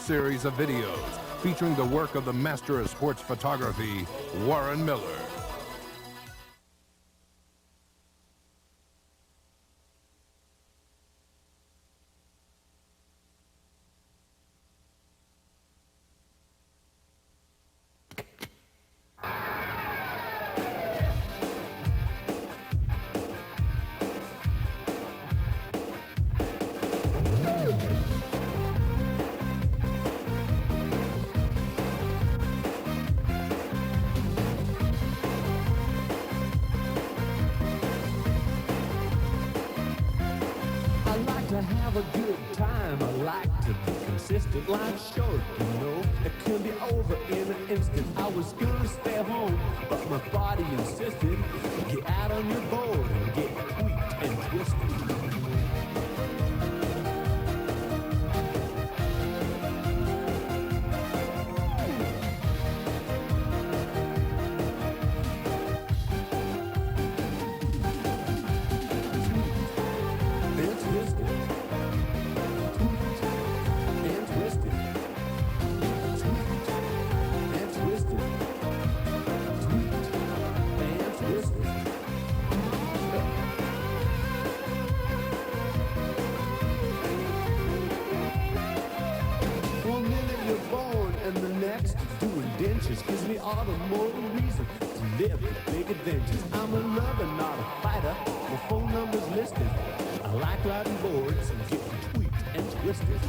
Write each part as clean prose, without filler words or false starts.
series of videos featuring the work of the master of sports photography, Warren Miller. To have a good time, I like to be consistent. Life's short, you know, it can be over in an instant. I was gonna stay home, but my body insisted. Get out on your board and get tweaked and twisted. Gives me all the more reason to live big adventures. I'm a lover, not a fighter. My phone number's listed. I like riding boards and getting tweaked and twisted.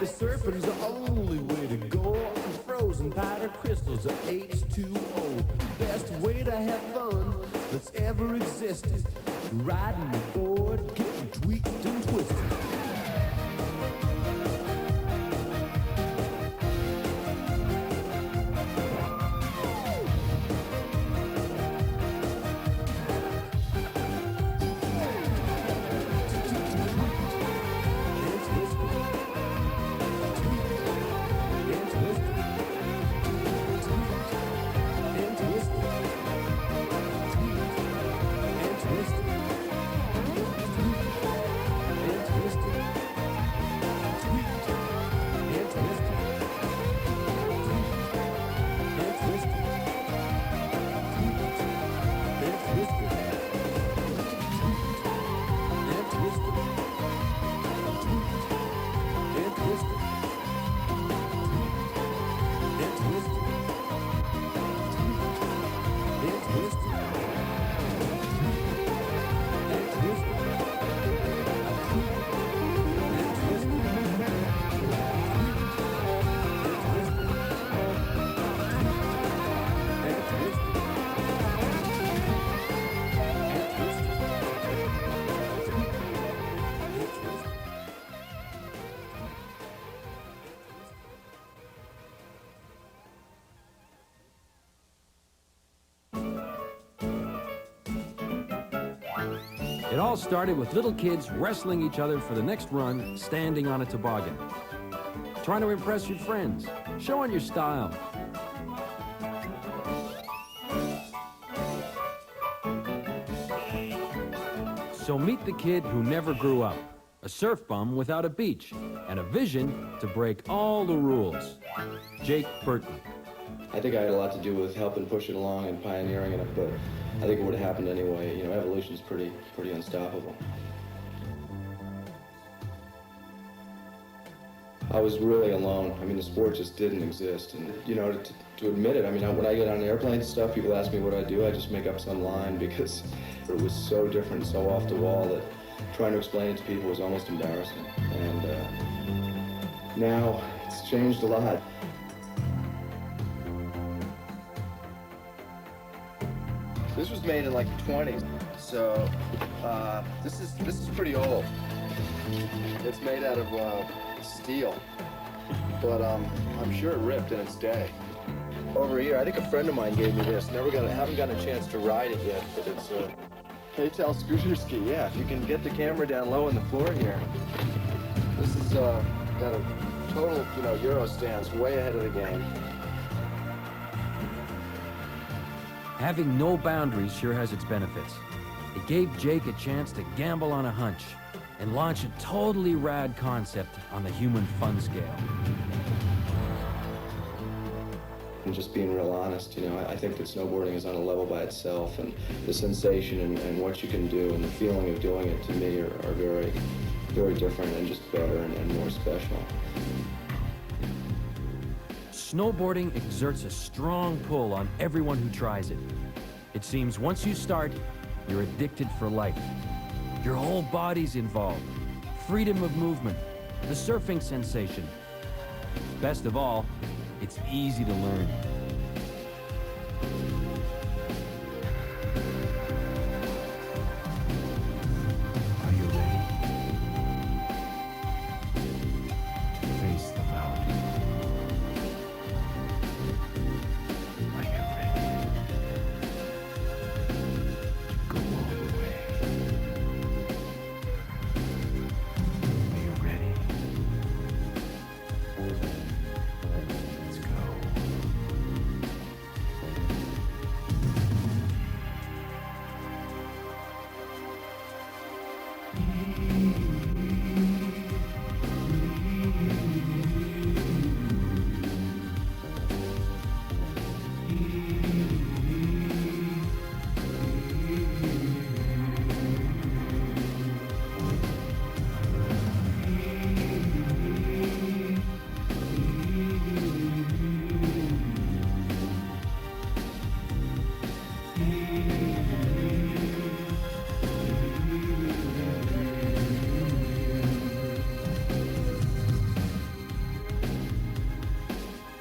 Surfing's the only way to go. Frozen powder crystals are H2O. Best way to have fun that's ever existed. Riding the board, getting tweaked and twisted. It all started with little kids wrestling each other for the next run, standing on a toboggan. Trying to impress your friends, showing your style. So meet the kid who never grew up, a surf bum without a beach, and a vision to break all the rules. Jake Burton. I think I had a lot to do with helping push it along and pioneering it, but I think it would have happened anyway. You know, evolution's pretty unstoppable. I was really alone. I mean, the sport just didn't exist. And, you know, to admit it, I mean, when I get on airplanes and stuff, people ask me what I do. I just make up some line because it was so different, so off the wall that trying to explain it to people was almost embarrassing. And now it's changed a lot. This was made in like the 20s, so this is pretty old. It's made out of steel, but I'm sure it ripped in its day. Over here, I think a friend of mine gave me this. Haven't gotten a chance to ride it yet, but it's a K-Tel scooter ski. Yeah, if you can get the camera down low on the floor here. This is got a total, Euro stance, way ahead of the game. Having no boundaries sure has its benefits. It gave Jake a chance to gamble on a hunch and launch a totally rad concept on the human fun scale. And just being real honest, I think that snowboarding is on a level by itself, and the sensation and what you can do and the feeling of doing it to me are very, very different and just better and more special. Snowboarding exerts a strong pull on everyone who tries it. It seems once you start, you're addicted for life. Your whole body's involved. Freedom of movement, the surfing sensation. Best of all, it's easy to learn. Are you ready? Face the mountain. Are you ready to go all the way? Are you ready? Let's go.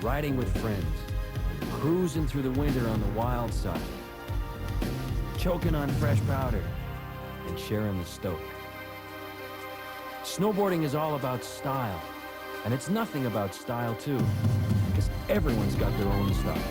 Riding with friends, cruising through the winter on the wild side, choking on fresh powder, and sharing the stoke. Snowboarding is all about style, and it's nothing about style too, because everyone's got their own style.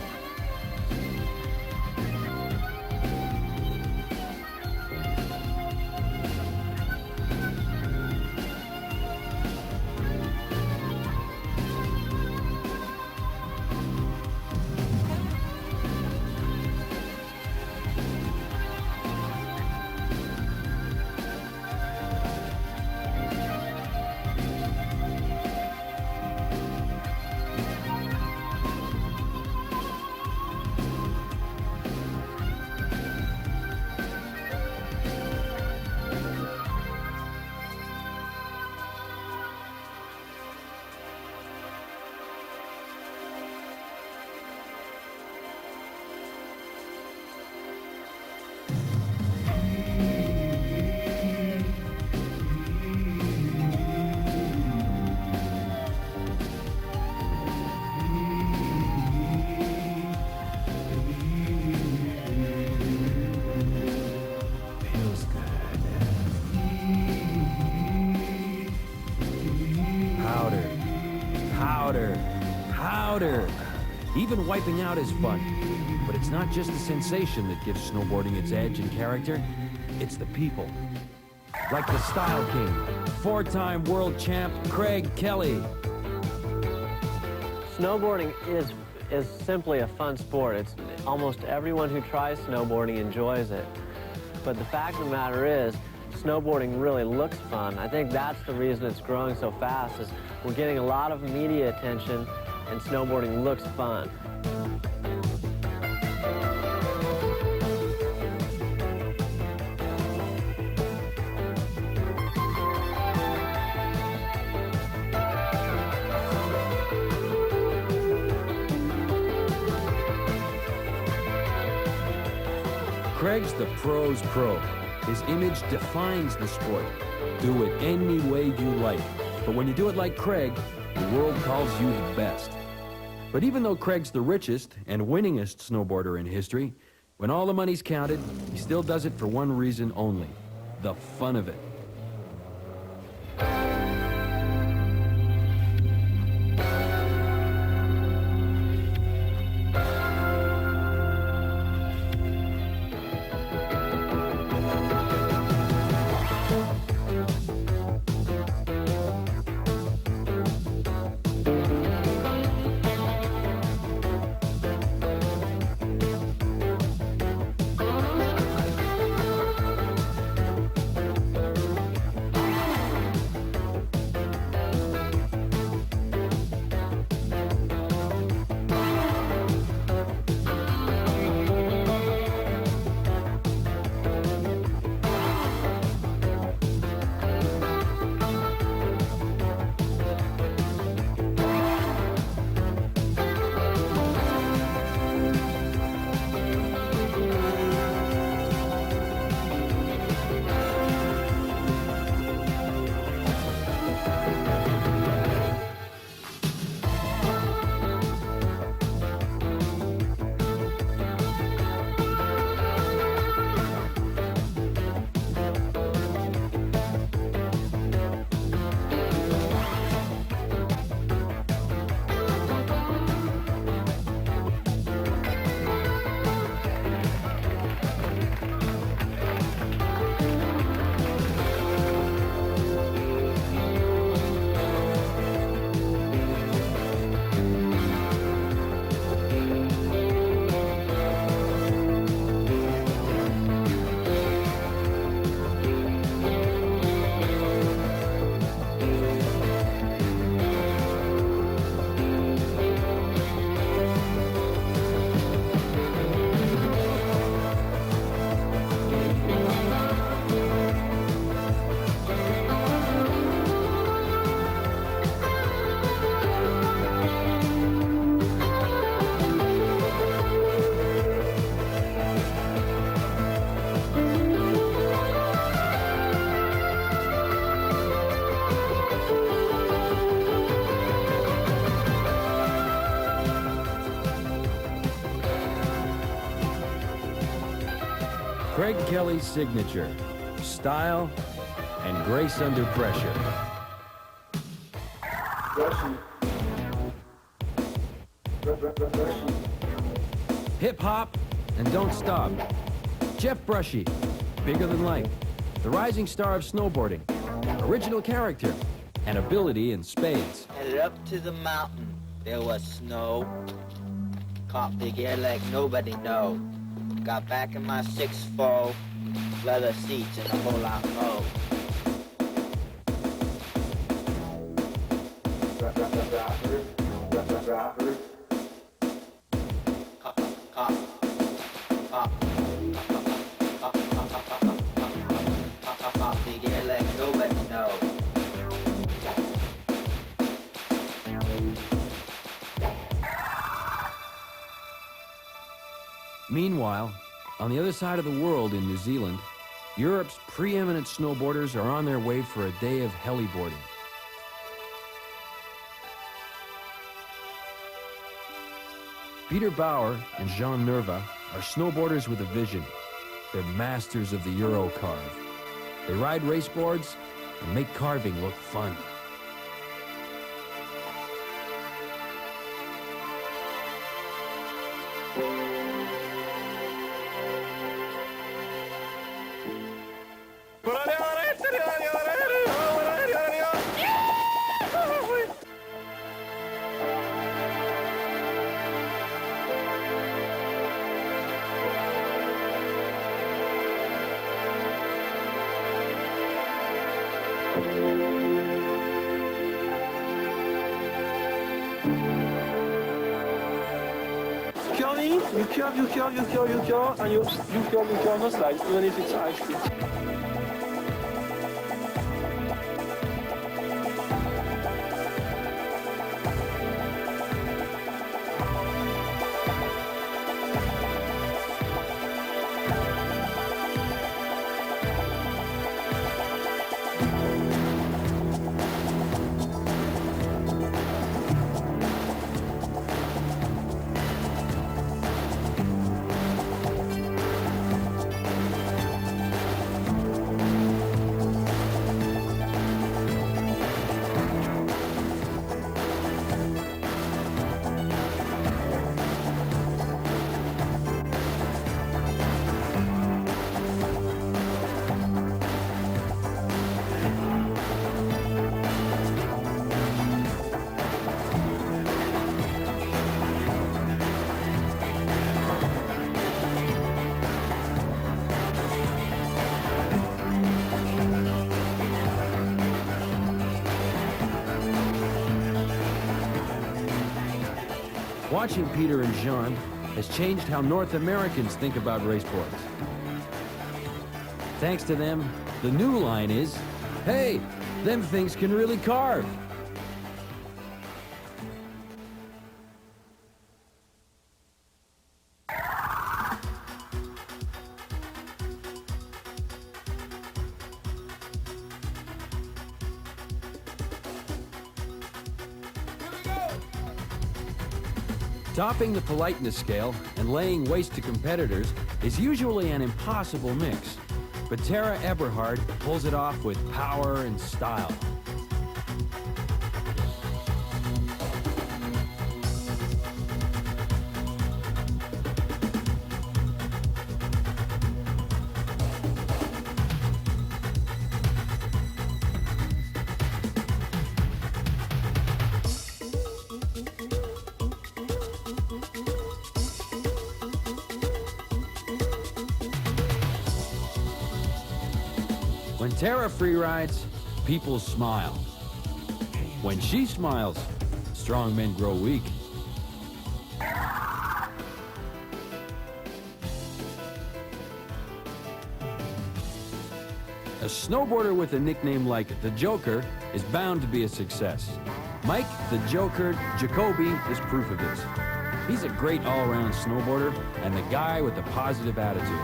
Powder. Even wiping out is fun. But it's not just the sensation that gives snowboarding its edge and character. It's the people. Like the Style King, four-time world champ Craig Kelly. Snowboarding is simply a fun sport. It's almost everyone who tries snowboarding enjoys it. But the fact of the matter is, snowboarding really looks fun. I think that's the reason it's growing so fast, is we're getting a lot of media attention and snowboarding looks fun. Craig's the pro's pro. His image defines the sport. Do it any way you like. But when you do it like Craig, the world calls you the best. But even though Craig's the richest and winningest snowboarder in history, When all the money's counted, he still does it for one reason only: the fun of it. Craig Kelly's signature: style and grace under pressure. Hip hop and don't stop. Jeff Brushy, bigger than life, the rising star of snowboarding, original character, and ability in spades. Headed up to the mountain, there was snow. Caught big air like nobody know. Got back in my 6'4", leather seats and a whole lot more. Caught big air like nobody know. Meanwhile, on the other side of the world in New Zealand, Europe's preeminent snowboarders are on their way for a day of heliboarding. Peter Bauer and Jean Nerva are snowboarders with a vision. They're masters of the Euro carve. They ride raceboards and make carving look fun. You curve, and you curve no slide, even if it's ice cream. Watching Peter and Jean has changed how North Americans think about raceboards. Thanks to them, the new line is, hey, them things can really carve. Topping the politeness scale and laying waste to competitors is usually an impossible mix. But Tara Eberhard pulls it off with power and style. When Tara free rides, people smile. When she smiles, strong men grow weak. A snowboarder with a nickname like the Joker is bound to be a success. Mike the Joker Jacoby is proof of this. He's a great all-around snowboarder and the guy with a positive attitude.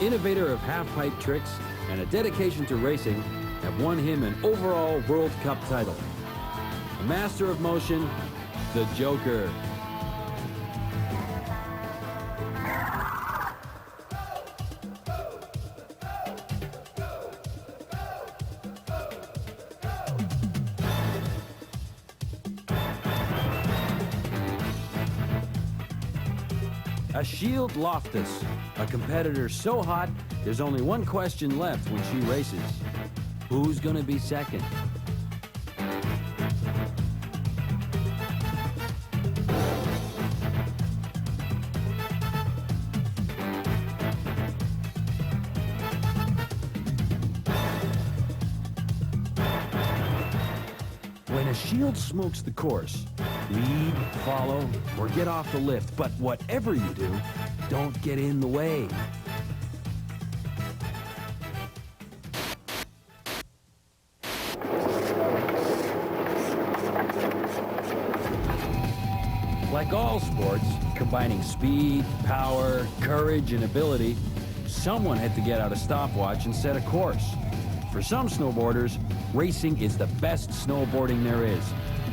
Innovator of half-pipe tricks and a dedication to racing have won him an overall World Cup title. A master of motion, the Joker. Shield Loftus, a competitor so hot, there's only one question left when she races. Who's gonna be second? When a Shield smokes the course, lead, follow, or get off the lift. But whatever you do, don't get in the way. Like all sports, combining speed, power, courage, and ability, someone had to get out a stopwatch and set a course. For some snowboarders, racing is the best snowboarding there is.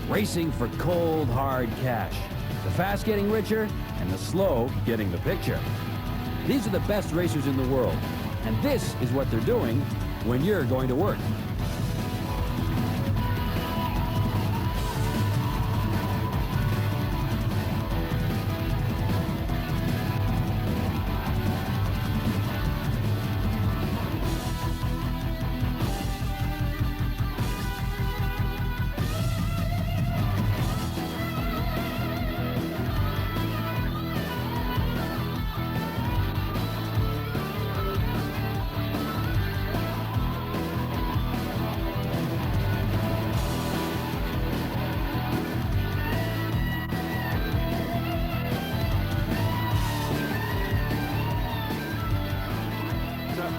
Racing for cold, hard cash. The fast getting richer, and the slow getting the picture. These are the best racers in the world, and this is what they're doing when you're going to work.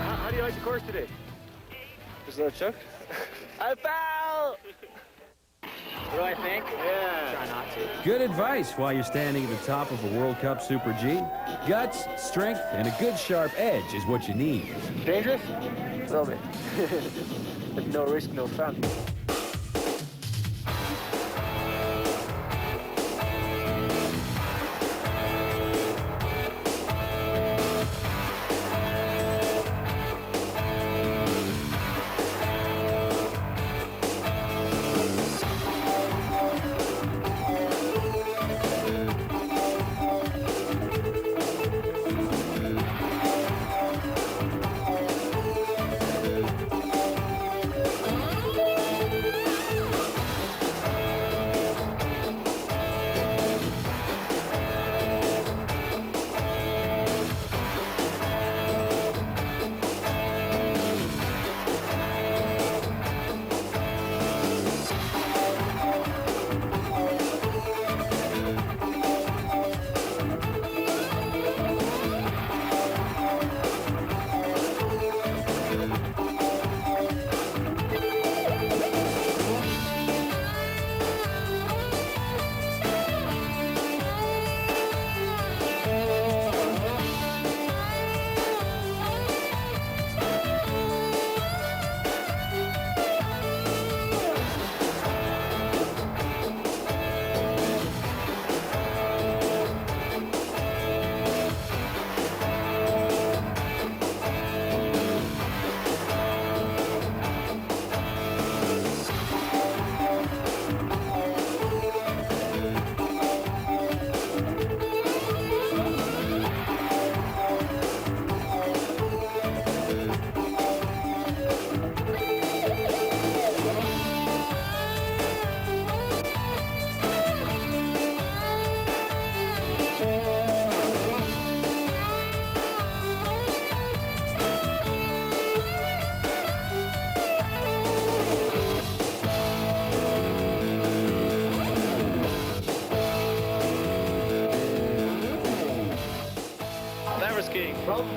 How do you like the course today? Is that a chuck? I fell! What do I think? Yeah. Try not to. Good advice while you're standing at the top of a World Cup Super G. Guts, strength, and a good sharp edge is what you need. Dangerous? A little bit. But no risk, no fun.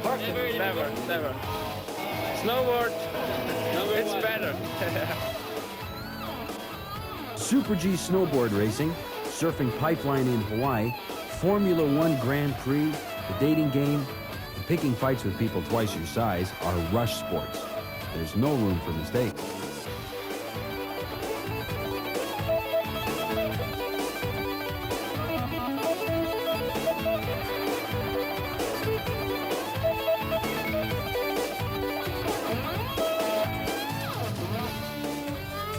Never, never. Snowboard, it's better. Super G snowboard racing, surfing pipeline in Hawaii, Formula One Grand Prix, the dating game, and picking fights with people twice your size are rush sports. There's no room for mistakes.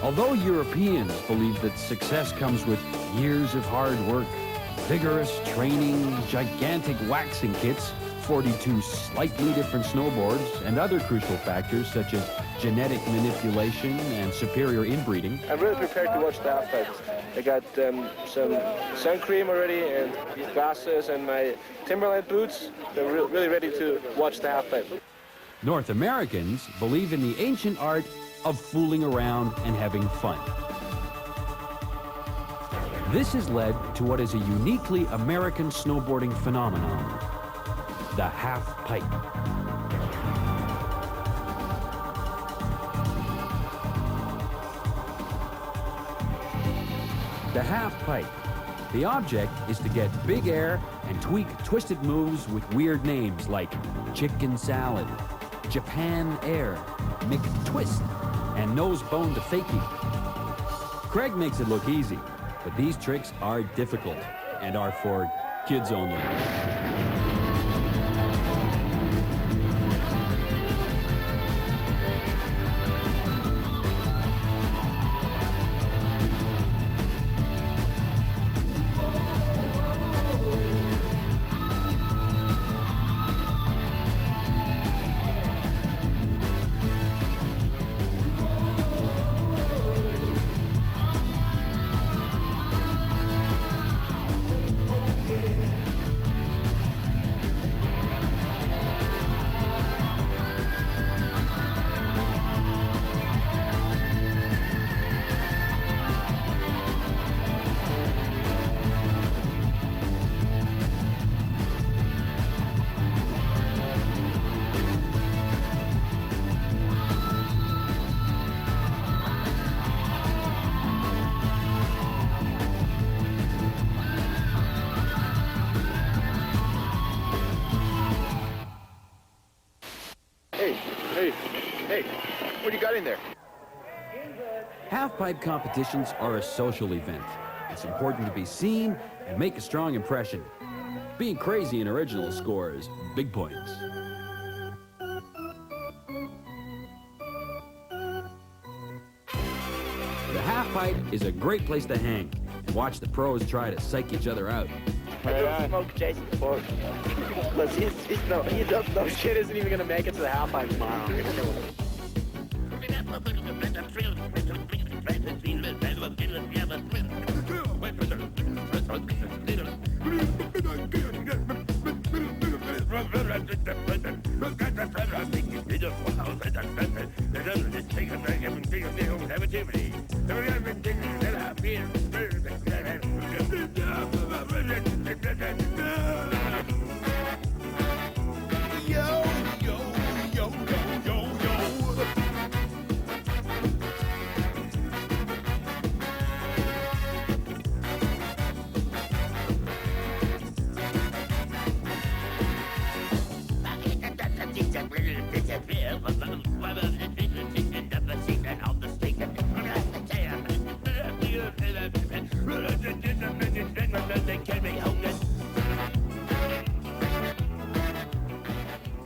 Although Europeans believe that success comes with years of hard work, vigorous training, gigantic waxing kits, 42 slightly different snowboards, and other crucial factors such as genetic manipulation and superior inbreeding, I'm really prepared to watch the halfpipe. I got some sun cream already and glasses and my Timberland boots. I'm really ready to watch the halfpipe. North Americans believe in the ancient art of fooling around and having fun. This has led to what is a uniquely American snowboarding phenomenon, the half pipe. The half pipe. The object is to get big air and tweak twisted moves with weird names like chicken salad, Japan air, McTwist, and nose bone to fakie. Craig makes it look easy, but these tricks are difficult and are for kids only. Hey, what do you got in there? Half-pipe competitions are a social event. It's important to be seen and make a strong impression. Being crazy and original scores big points. The half-pipe is a great place to hang and watch the pros try to psych each other out. I don't smoke Jason Ford. Because this kid isn't even going to make it to the half-pipe tomorrow. I'm going to kill him.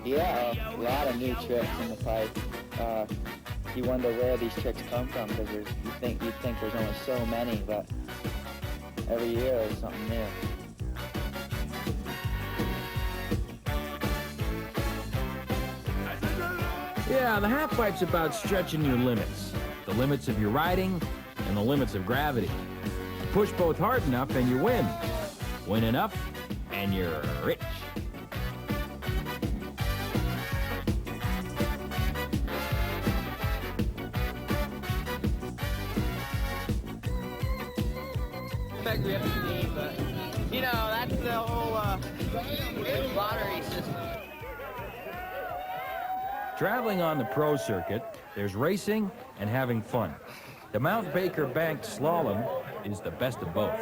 Yeah, a lot of new tricks in the pipe. You wonder where these tricks come from because you'd think there's only so many, but every year there's something new. Yeah, the half pipe's about stretching your limits. The limits of your riding and the limits of gravity. Push both hard enough and you win. Win enough and you're rich. But, you know, that's the whole lottery system. Traveling on the pro circuit, there's racing and having fun. The Mount Baker banked slalom is the best of both.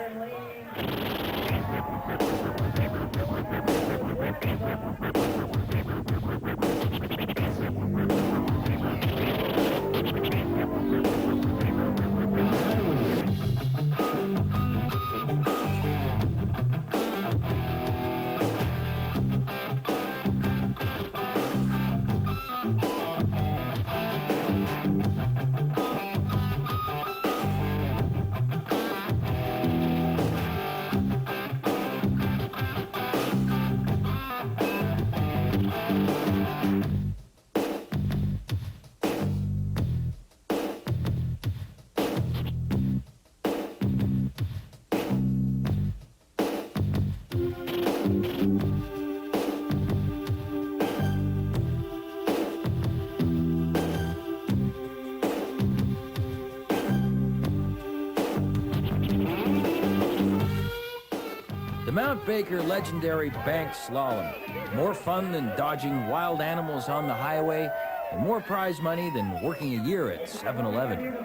The Mount Baker legendary bank slalom. More fun than dodging wild animals on the highway, and more prize money than working a year at 7-Eleven.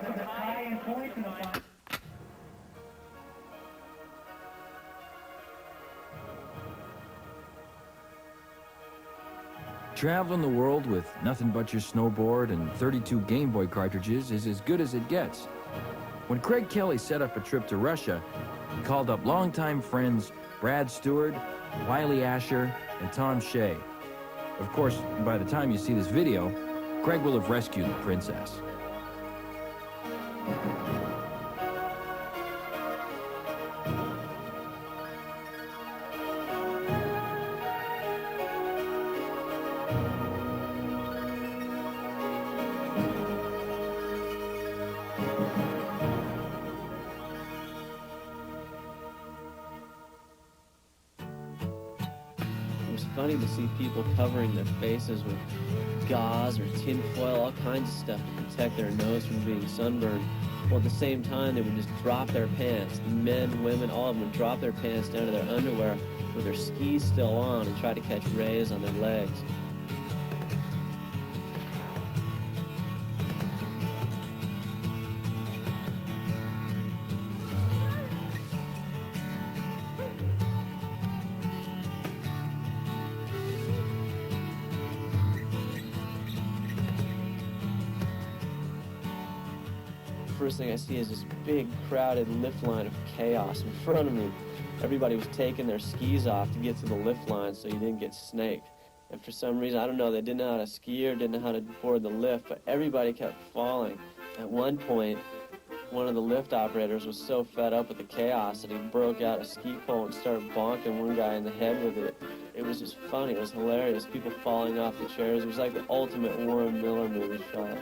Traveling the world with nothing but your snowboard and 32 Game Boy cartridges is as good as it gets. When Craig Kelly set up a trip to Russia, he called up longtime friends Brad Stewart, Wiley Asher, and Tom Shea. Of course, by the time you see this video, Craig will have rescued the princess. It was funny to see people covering their faces with gauze or tin foil, all kinds of stuff to protect their nose from being sunburned. Well, at the same time, they would just drop their pants. Men, women, all of them would drop their pants down to their underwear with their skis still on and try to catch rays on their legs. First thing I see is this big crowded lift line of chaos in front of me. Everybody was taking their skis off to get to the lift line so you didn't get snaked. And for some reason, I don't know, they didn't know how to ski or didn't know how to board the lift, but everybody kept falling. At one point, one of the lift operators was so fed up with the chaos that he broke out a ski pole and started bonking one guy in the head with it. It was just funny, it was hilarious, people falling off the chairs. It was like the ultimate Warren Miller movie shot.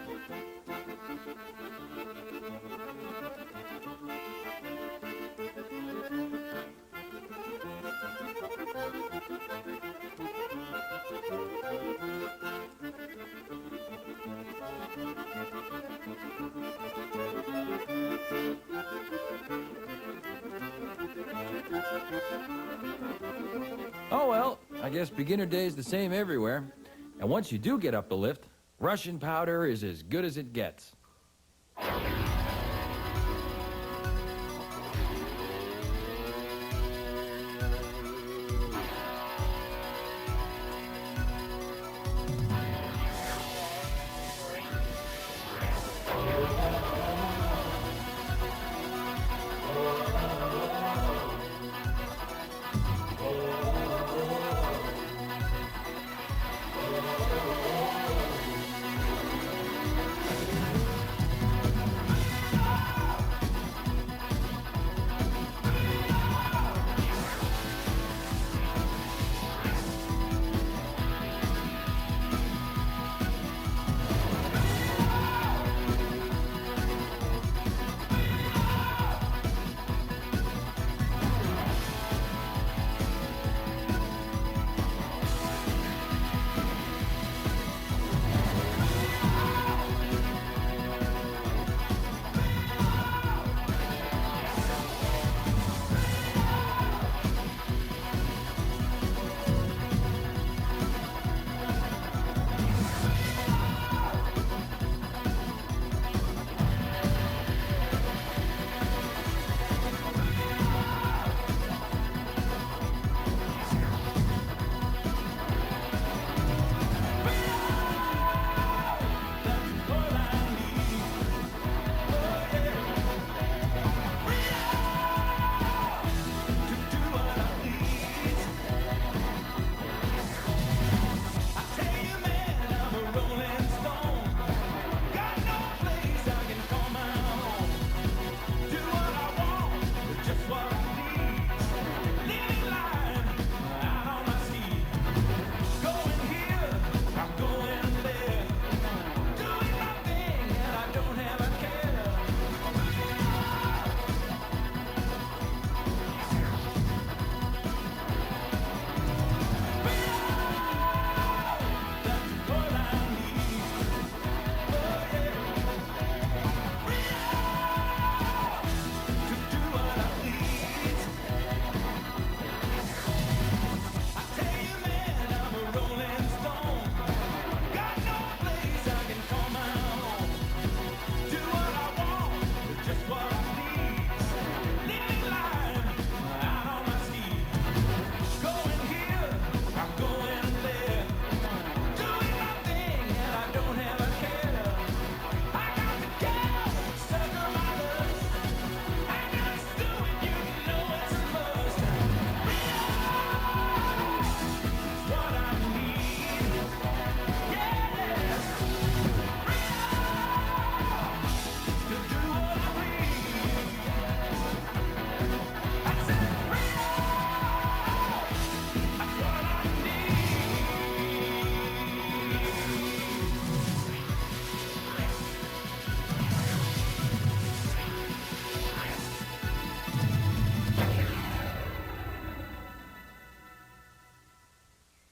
Oh well, I guess beginner day is the same everywhere. And once you do get up the lift, Russian powder is as good as it gets.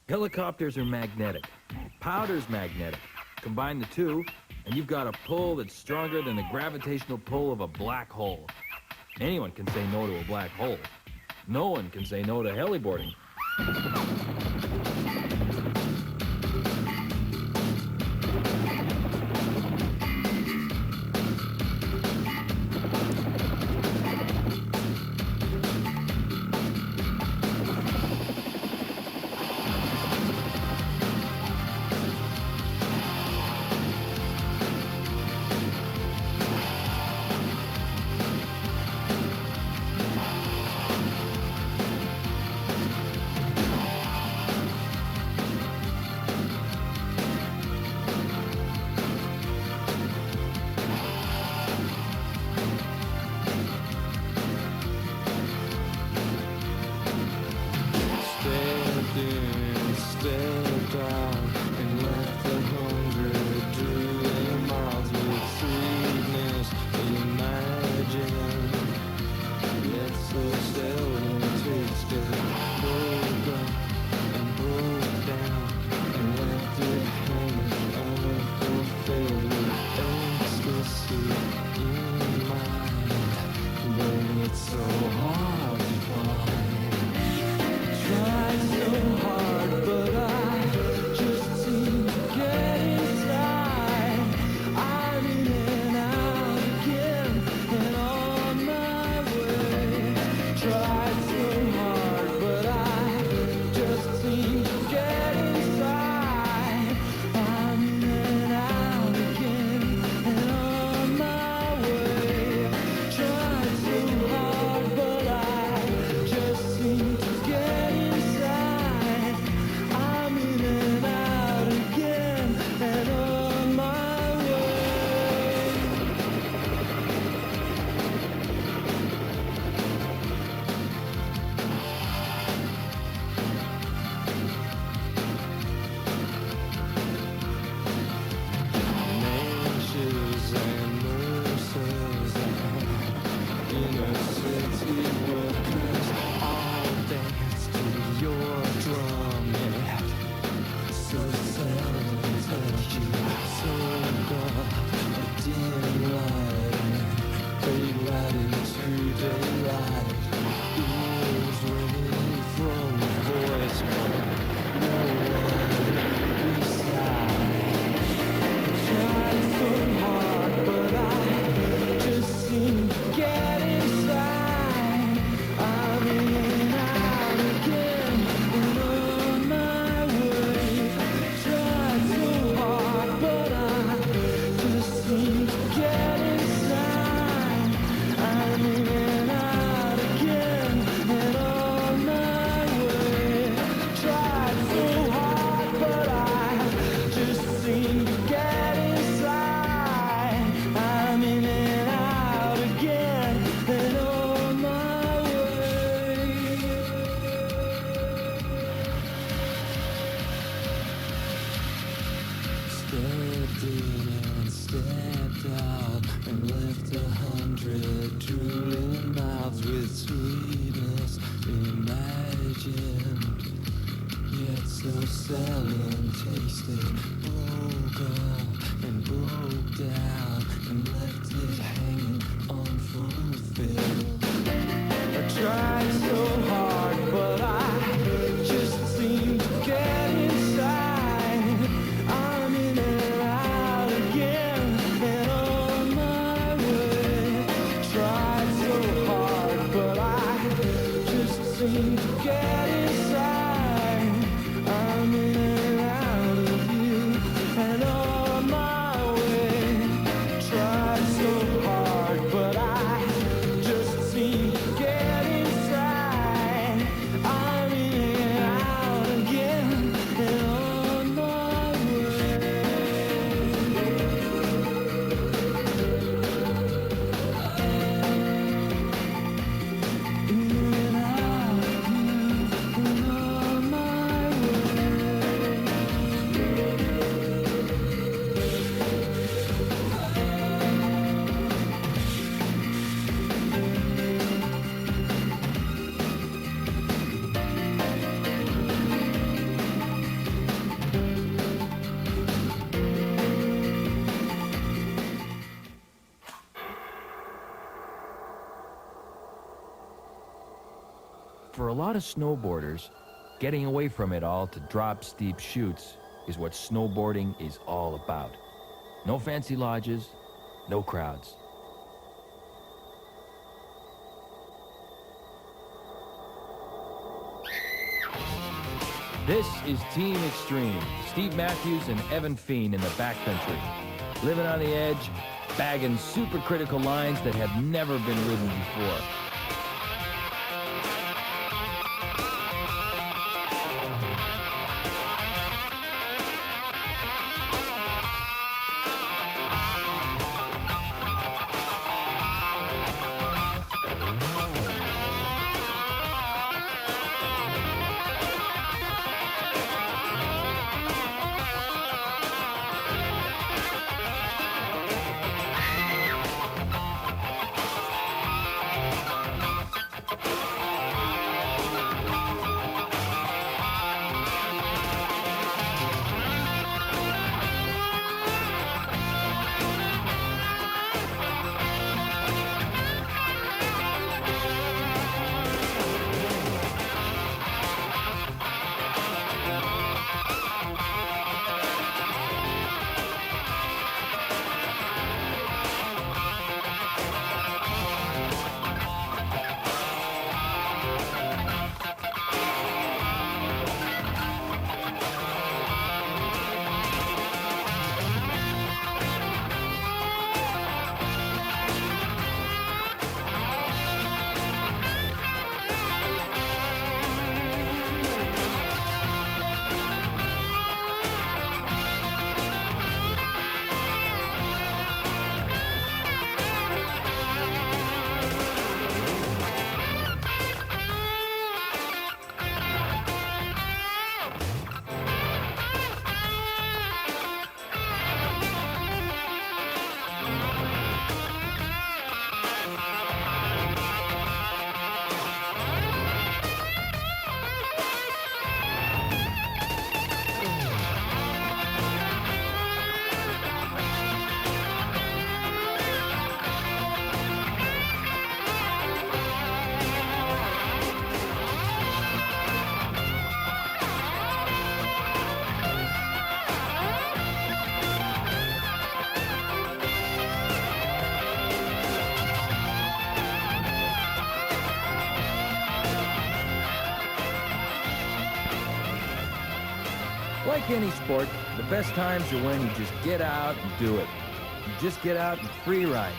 Helicopters are magnetic. Powder's magnetic. Combine the two, and you've got a pull that's stronger than the gravitational pull of a black hole. Anyone can say no to a black hole. No one can say no to heliboarding. Get inside, I'm in and out of you. For a lot of snowboarders, getting away from it all to drop steep chutes is what snowboarding is all about. No fancy lodges, no crowds. This is Team Extreme. Steve Matthews and Evan Feen in the backcountry. Living on the edge, bagging supercritical lines that have never been ridden before. Like any sport, the best times are when you just get out and do it. You just get out and free ride.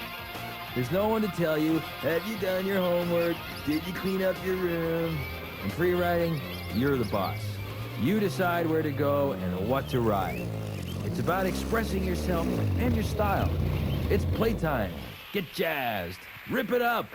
There's no one to tell you, have you done your homework? Did you clean up your room? In free riding, you're the boss. You decide where to go and what to ride. It's about expressing yourself and your style. It's playtime. Get jazzed. Rip it up.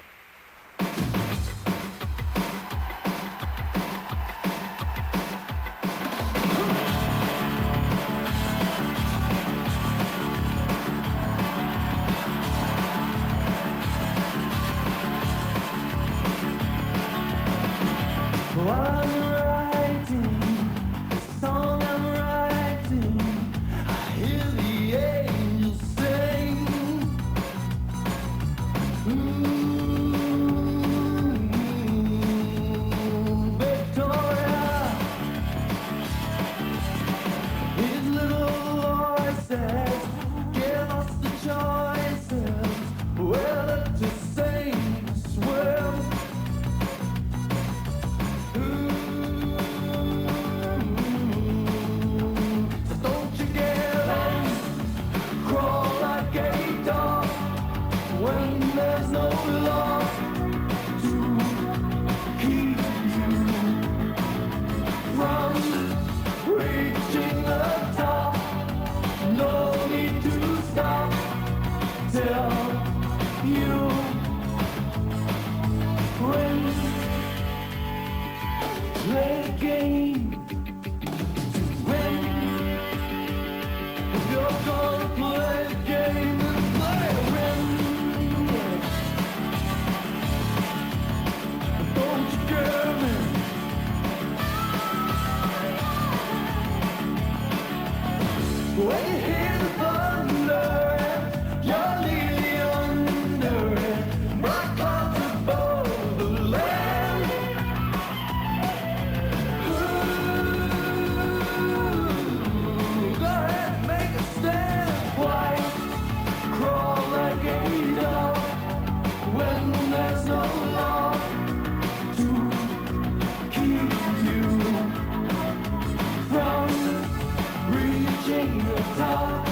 top.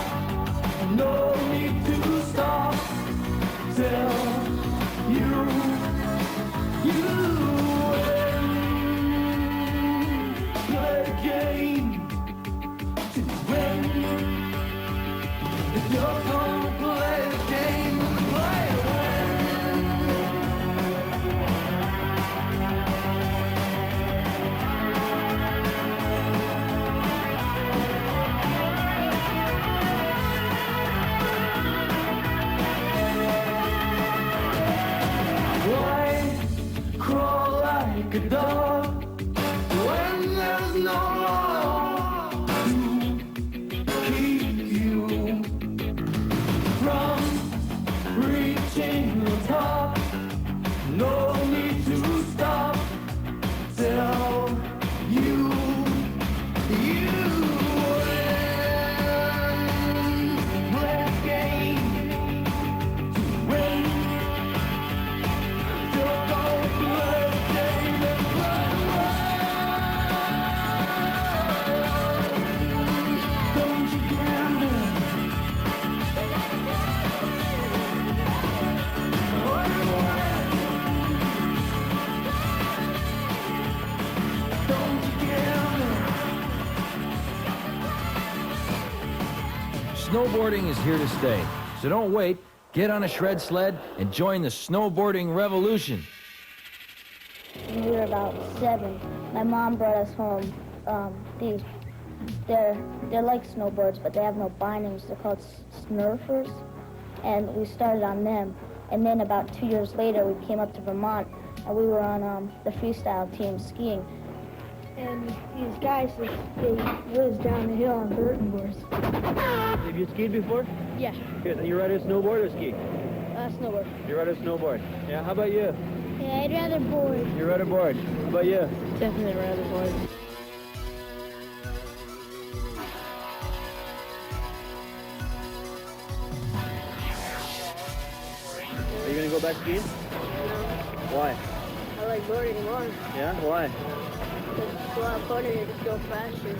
No need to stop till you win. Play a game to win. If you're gonna play a game, play to win. Why crawl like a dog when there's no law to keep you from reaching the top? No need to stop till you win. Play a game to win. You're gonna play a game and play well. Don't you gamble. Don't you gamble. Snowboarding is here to stay, so don't wait. Get on a shred sled and join the snowboarding revolution. When we were about 7, my mom brought us home they're like snowboards, but they have no bindings. They're called Snurfers, and we started on them. And then about 2 years later, we came up to Vermont, and we were on the freestyle team skiing. And these guys, they whiz down the hill on Burton boards. Have you skied before? Yeah, Good. You ride a snowboard or ski? snowboard. You ride a snowboard. Yeah, how about you? Yeah, I'd rather board. You ride a board. How about you? Definitely rather board. Are you gonna go back skiing? Why? I like boarding more. Yeah, why? It's a lot of fun and you just go faster.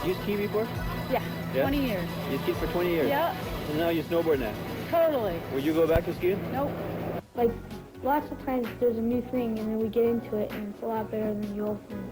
You ski before? Yeah, Yeah? 20 years. You skied for 20 years? Yeah, And now you snowboard now. totally. Would you go back to skiing? Nope. Like, lots of times there's a new thing and then we get into it and it's a lot better than the old thing.